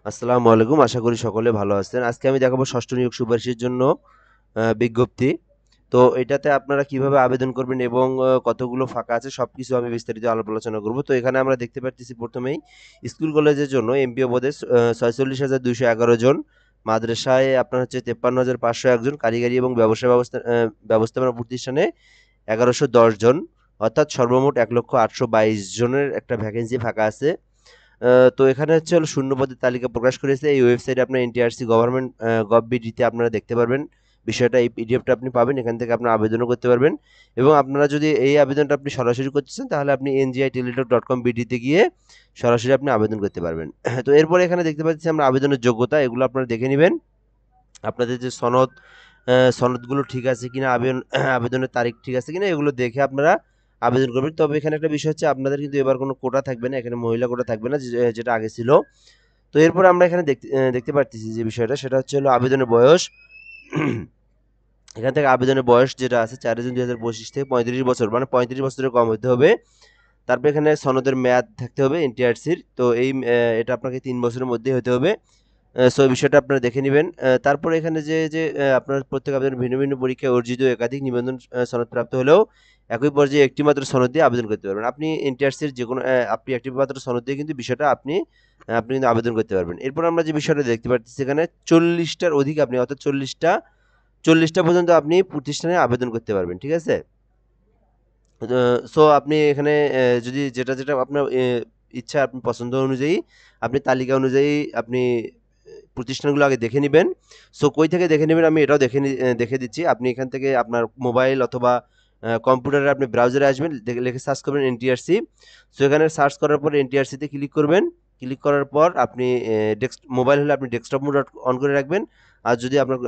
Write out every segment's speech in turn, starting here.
আসসালামু আলাইকুম। আশা করি সকলে ভালো আছেন। আজকে আমি দেখাবো ষষ্ঠ নিয়োগ সুপারিশের জন্য বিজ্ঞপ্তি। তো এটাতে আপনারা কিভাবে আবেদন করবেন এবং কতগুলো ফাঁকা আছে সবকিছু আমি বিস্তারিত আলাপ আলোচনা করব। তো এখানে আমরা দেখতে পারতেছি প্রথমেই স্কুল কলেজের জন্য এমপিও পদে ৪৬,২১১ জন, মাদ্রাসায় আপনার হচ্ছে ৫৩,৫০১ জন, কারিগরি এবং ব্যবস্থাপনা প্রতিষ্ঠানে ১১১০ জন, অর্থাৎ সর্বমোট ১,৮২২ জনের একটা ভ্যাকেন্সি ফাঁকা আছে। তো এখানে হচ্ছে হলো শূন্যপদের তালিকা প্রকাশ করেছে এই ওয়েবসাইটে। আপনার এনটিআরসি গভর্নমেন্ট গভ.বিডিতে আপনারা দেখতে পারবেন বিষয়টা। এই পিডিএফটা আপনি পাবেন, এখান থেকে আপনারা আবেদনও করতে পারবেন। এবং আপনারা যদি এই আবেদনটা আপনি সরাসরি করতেছেন তাহলে আপনি NGI-Teletalk.com বিডিতে গিয়ে সরাসরি আপনি আবেদন করতে পারবেন। তো এরপরে এখানে দেখতে পাচ্ছি আমরা আবেদনের যোগ্যতা, এগুলো আপনারা দেখে নেবেন। আপনাদের যে সনদগুলো ঠিক আছে কিনা, আবেদনের তারিখ ঠিক আছে কিনা, এগুলো দেখে আপনারা আবেদন করবেন। তবে এখানে একটা বিষয় হচ্ছে আপনাদের কিন্তু এবার কোনো কোটা থাকবে না, এখানে মহিলা কোটা থাকবে না যেটা আগে ছিল। তো এরপরে আমরা এখানে দেখতে পারতেছি যে বিষয়টা, সেটা হচ্ছে হলো আবেদনের বয়স। এখান থেকে আবেদনের বয়স যেটা আছে ৪ জুন ২০২৫ থেকে ৩৫ বছর, মানে ৩৫ বছরের কম হতে হবে। তারপর এখানে সনদের মেয়াদ থাকতে হবে এনটিআরসির। তো এটা আপনাকে ৩ বছরের মধ্যেই হতে হবে। সো এই বিষয়টা আপনারা দেখে নিবেন। তারপরে এখানে যে আপনার প্রত্যেক আবেদন ভিন্ন ভিন্ন পরীক্ষায় অর্জিত একাধিক নিবন্ধন সনদ প্রাপ্ত হলেও একই পর্যায়ে একটি মাত্র সনদ দিয়ে আবেদন করতে পারবেন। আপনি এনটিআরসির যেকোনো আপনি একটি মাত্র সনদ দিয়ে কিন্তু বিষয়টা আপনি কিন্তু আবেদন করতে পারবেন। এরপর আমরা যে বিষয়টা দেখতে পাচ্ছি এখানে ৪০টার অধিক আপনি, অর্থাৎ ৪০টা পর্যন্ত আপনি প্রতিষ্ঠানে আবেদন করতে পারবেন। ঠিক আছে? সো আপনি এখানে যদি যেটা আপনার ইচ্ছা, আপনি পছন্দ অনুযায়ী আপনি তালিকা অনুযায়ী আপনি প্রতিষ্ঠানগুলো আগে দেখে নিবেন। সো কই থেকে দেখে নিবেন আমি এটাও দেখে দিচ্ছি। আপনি এখান থেকে আপনার মোবাইল অথবা কম্পিউটারে আপনি ব্রাউজারে আসবেন, লিখে সার্চ করবেন এনটিআরসি। সো এখানে সার্চ করার পর এনটিআরসিতে ক্লিক করবেন। ক্লিক করার পর আপনি মোবাইল হলে আপনি ডেস্কটপ মোড অন করে রাখবেন। আর যদি আপনার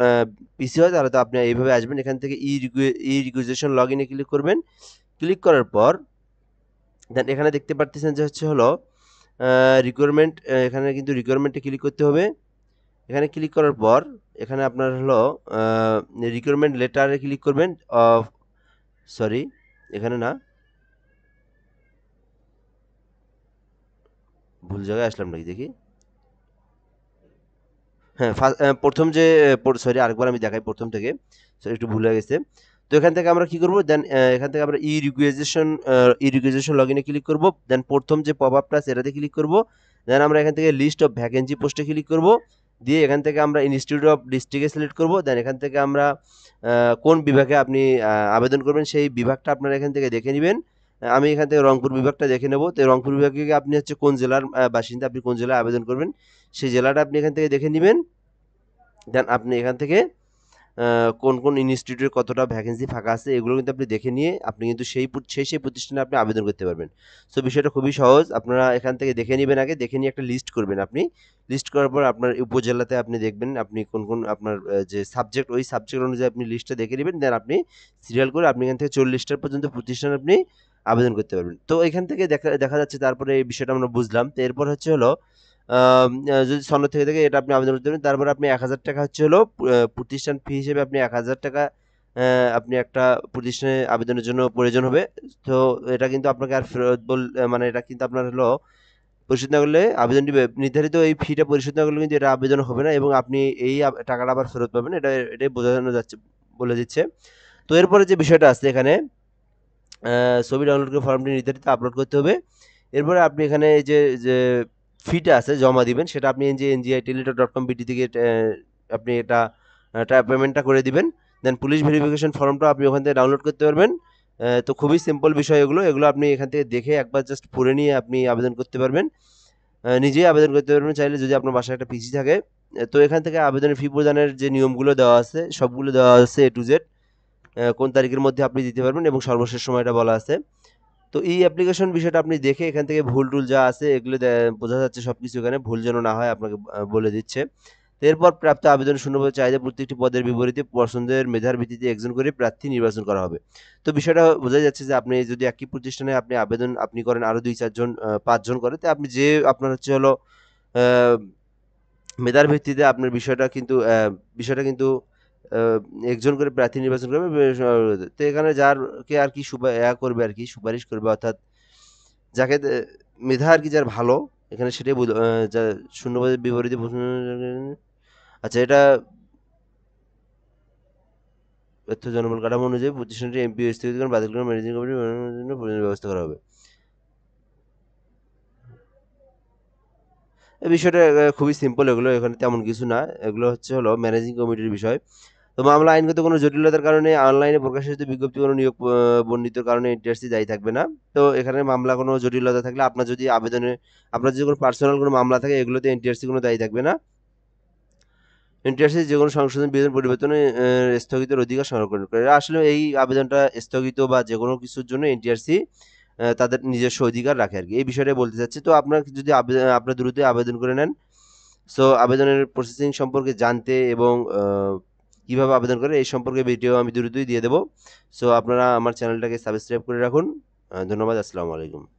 পিসি হয় তাহলে তো আপনি এইভাবে আসবেন। এখান থেকে ই রিকুইজিশন লগইনে ক্লিক করবেন। ক্লিক করার পর দেন এখানে দেখতে পারতেছেন যে হচ্ছে হলো রিকোয়ারমেন্ট। এখানে কিন্তু রিকোয়ারমেন্টে ক্লিক করতে হবে। এখানে ক্লিক করার পর এখানে আপনার হলো রিকোয়ারমেন্ট লেটারে ক্লিক করবেন। সরি, এখানে না, ভুল জায়গায় আসলাম নাকি দেখি। হ্যাঁ, প্রথম যে, সরি আরেকবার আমি দেখাই প্রথম থেকে। সরি, একটু ভুল হয়ে গেছে। তো এখান থেকে আমরা কি করব, দেন এখান থেকে আমরা ই রিকুইজিশন লগইনে ক্লিক করব। দেন প্রথম যে পপআপটা আছে এটাতে ক্লিক করব। দেন আমরা এখান থেকে লিস্ট অফ ভ্যাকেন্সি পোস্টে ক্লিক করব। দিয়ে এখান থেকে আমরা ইনস্টিটিউট অফ ডিস্ট্রিক্টে সিলেক্ট করব। দেন এখান থেকে আমরা কোন বিভাগে আপনি আবেদন করবেন সেই বিভাগটা আপনারা এখান থেকে দেখে নিবেন। আমি এখান থেকে রংপুর বিভাগটা দেখে নেব। তো রংপুর বিভাগে আপনি হচ্ছে কোন জেলার বাসিন্দা, আপনি কোন জেলায় আবেদন করবেন সেই জেলাটা আপনি এখান থেকে দেখে নিবেন। দেন আপনি এখান থেকে কোন ইনস্টিটিউটে কতটা ভ্যাকেন্সি ফাঁকা আছে এগুলো কিন্তু আপনি দেখে নিয়ে আপনি কিন্তু সেই প্রতিষ্ঠানে আপনি আবেদন করতে পারবেন। সো বিষয়টা খুবই সহজ। আপনারা এখান থেকে দেখে নিবেন, আগে দেখে নিয়ে একটা লিস্ট করবেন আপনি। লিস্ট করার পর আপনার উপজেলাতে আপনি দেখবেন আপনি কোন আপনার যে সাবজেক্ট, ওই সাবজেক্ট অনুযায়ী আপনি লিস্টটা দেখে নিবেন। দেন আপনি সিরিয়াল করে আপনি এখান থেকে ৪০টার পর্যন্ত প্রতিষ্ঠান আপনি আবেদন করতে পারবেন। তো এখান থেকে দেখা যাচ্ছে তারপরে এই বিষয়টা আমরা বুঝলাম। তো এরপর হচ্ছে হলো যদি সনদ থেকে থাকে এটা আপনি আবেদন করতে পারেন। তারপরে আপনি ৳১,০০০ হচ্ছে হলো প্রতিষ্ঠান ফি হিসেবে আপনি ৳১,০০০ আপনি একটা প্রতিষ্ঠানে আবেদনের জন্য প্রয়োজন হবে। তো এটা কিন্তু আপনাকে আর ফেরত মানে এটা কিন্তু আপনার হলো পরিশোধ না করলে আবেদনটি নির্ধারিত এই ফিটা পরিশোধ না করলে কিন্তু এটা আবেদন হবে না এবং আপনি এই টাকাটা আবার ফেরত পাবেন। এটাই বোঝানো যাচ্ছে, বলে দিচ্ছে। তো এরপরে যে বিষয়টা আছে এখানে ছবি ডাউনলোড করে ফর্মটি নির্ধারিত আপলোড করতে হবে। এরপরে আপনি এখানে এই যে ফিটা আছে জমা দিবেন সেটা আপনি যে NGI-Teletalk.com বিডি থেকে আপনি এটা পেমেন্টটা করে দিবেন। দেন পুলিশ ভেরিফিকেশন ফর্মটা আপনি ওখান থেকে ডাউনলোড করতে পারবেন। তো খুবই সিম্পল বিষয় এগুলো আপনি এখান থেকে দেখে একবার জাস্ট পড়ে নিয়ে আপনি আবেদন করতে পারবেন। নিজেই আবেদন করতে পারবেন চাইলে, যদি আপনার বাসায় একটা পিসি থাকে। তো এখান থেকে আবেদনের ফি প্রদানের যে নিয়মগুলো দেওয়া আছে সবগুলো দেওয়া আছে A to Z। কোন তারিখের মধ্যে আপনি দিতে পারবেন এবং সর্বশেষ সময়টা বলা আছে। তো এই অ্যাপ্লিকেশন বিষয়টা আপনি দেখে এখান থেকে ভুল-টুল যা আছে এগুলো বোঝা যাচ্ছে সবকিছু, এখানে ভুল যেন না হয় আপনাকে বলে দিচ্ছে। তো এরপর প্রাপ্ত আবেদন শূন্যপদ চাহিদা প্রত্যেকটি পদের বিপরীতে পছন্দের মেধার ভিত্তিতে একজন করে প্রার্থী নির্বাচন করা হবে। তো বিষয়টা বোঝা যাচ্ছে যে আপনি যদি একই প্রতিষ্ঠানে আপনি আবেদন আপনি করেন আরো ২-৪ জন ৫ জন করে, তো আপনি যে আপনার হচ্ছে হলো আ মেধার ভিত্তিতে আপনার বিষয়টা কিন্তু আ একজন করে প্রার্থী নির্বাচন করবে। তো এখানে যারকে আরকি করবে আরকি, সুপারিশ করবে, অর্থাৎ যাকে মেধা আরকি যার ভালো এখানে সেটাই যা শূন্যপদের বিপরীতে প্রশ্ন। আচ্ছা, এটা তথ্য জনবল কাঠামো অনুযায়ী প্রতিষ্ঠানটি এমপি স্থগিতকরণ বাতিল করে ম্যানেজিং কমিটি বানানোর জন্য প্রয়োজনীয় ব্যবস্থা করা হবে। এই বিষয়টা খুবই সিম্পল, এগুলো এখানে তেমন কিছু না, এগুলো হলো ম্যানেজিং কমিটির বিষয়। তো মামলা আইনগত কোনো জটিলতার কারণে অনলাইনে প্রকাশিত বিজ্ঞপ্তি কোনো নিয়োগ বর্ণিত কারণে এনটিআরসি দায়ী থাকবে না। তো এখানে মামলা কোনো জটিলতা থাকলে আপনার যদি কোনো পার্সোনাল কোনো মামলা থাকে, এগুলোতে এনটিআরসি কোনো দায়ী থাকবে না। এনটিআরসি যে কোনো সংশোধন বিধান পরিবর্তনে স্থগিতের অধিকার সংরক্ষণ করে। আসলে এই আবেদনটা স্থগিত বা যে কোনো কিছুর জন্য এনটিআরসি তাদের নিজস্ব অধিকার রাখে আর কি, এই বিষয়টাই বলতে চাচ্ছি। তো আপনার যদি আপনার দ্রুতই আবেদন করে নেন। সো আবেদনের প্রসেসিং সম্পর্কে জানতে এবং কিভাবে আবেদন করে এই সম্পর্কে ভিডিও আমি দ্রুতই দিয়ে দেবো। সো আপনারা আমার চ্যানেলটাকে সাবস্ক্রাইব করে রাখুন। ধন্যবাদ। আসসালামু আলাইকুম।